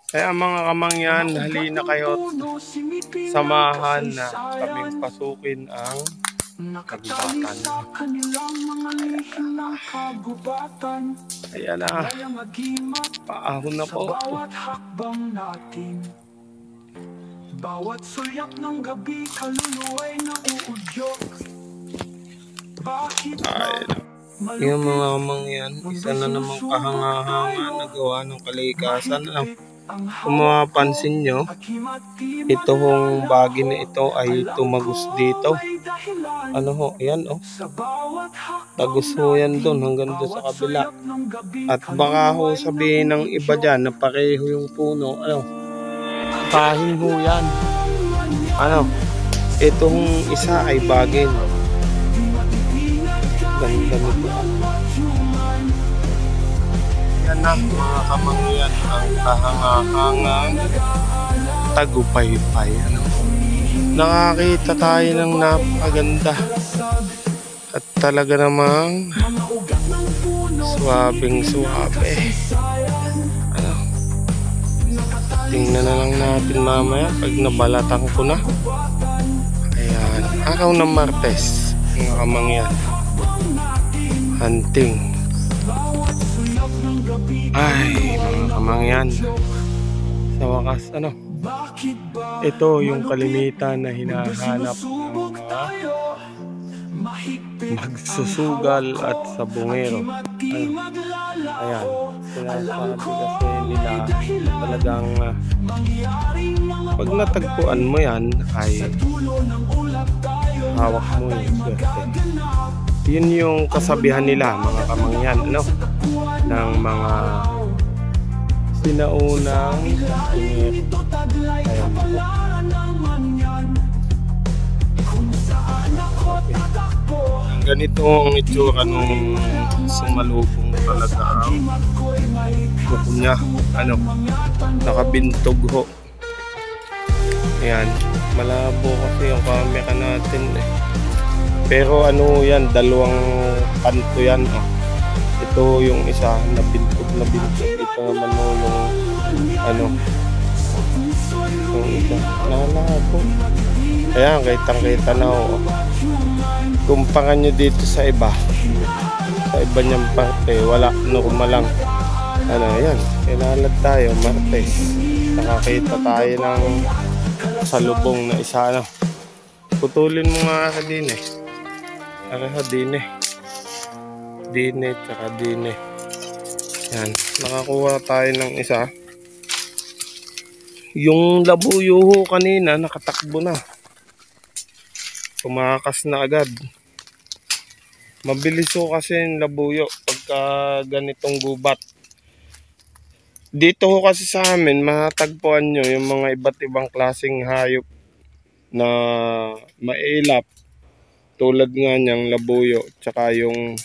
Kaya mga kamangyan, halina kayo samahan na kaming pasukin ang kagubatan. Ayan na. Paahon na po. Bawat sulyap ng gabi, kaluluwa'y nauudyok. Yung mga kamangyan, isa na namang kahanga-hanga na gawa ng kalikasan. Kung mapapansin nyo, itong bagay na ito ay tumagos dito. Ano ho, yan oh. Tagos ho yan dun hanggang doon sa kabila. At baka ho sabihin ng iba dyan na pareho yung puno. Ano, kahin ho yan. Ano, itong isa ay bagay. Ganda nito. Yan na mga kamangyan, ang kahanga-hangang tagupaypay. Ano? Nakakita tayo ng napakaganda at talaga namang suwabing suwabe. Ano? Tingnan na lang natin mamaya pag nabalatan ko na. Ayan, araw ng Martes mga kamangyan, hunting. Ay mga kamangyan, sa wakas ano, ito yung kalimitan na hinahanap ng mga magsusugal at sabungero. Ayan, sinasabi kasi nila talagang pag natagpuan mo yan ay hawak mo yung swerte. Yun yung kasabihan nila mga kamangyan, no? Ng mga sinaunang sabungero. Ayan. Ganito ang itsura nung sumalubong talaga ang buko niya. Ano, nakabintog ho. Ayan, malabo kasi yung camera natin eh. Pero ano yan, dalawang kanto yan oh. Ito yung isa na bintog na bintog. Ito naman oh, yung ano, yung isa nalabo. Ayan, kitang-kita na oh. Kumpara nyo dito sa iba niyang parte, wala, normal lang. Ano, yan, kailalad tayo, Martes. Nakakita tayo ng salubong na isa, ano. Putulin mo nga ka din eh. Pareho din eh. Dine, tsaka dine. Yan, nakakuha tayo ng isa. Yung labuyo ho kanina, nakatakbo na. Tumakas na agad. Mabilis ho kasi yung labuyo pagka ganitong gubat. Dito ho kasi sa amin matagpuan nyo yung mga iba't ibang klaseng hayop na mailap. Tulad nga niyang labuyo, tsaka yung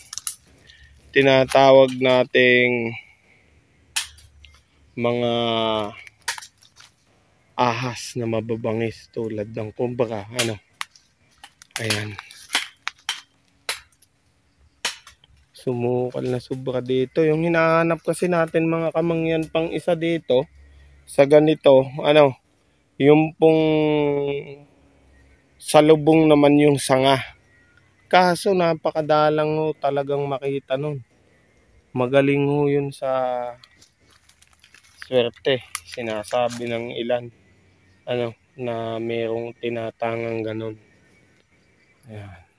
tinatawag nating mga ahas na mababangis tulad ng kumbaka, ano. Ayan. Sumukal na sobra dito. Yung hinahanap kasi natin mga kamangyan pang isa dito sa ganito, ano, yung pong salubong naman yung sanga. Kaso napakadalang ho talagang makita nun. Magaling ho yun sa swerte. Sinasabi ng ilan, ano, na merong tinatangang ganun. Ayan.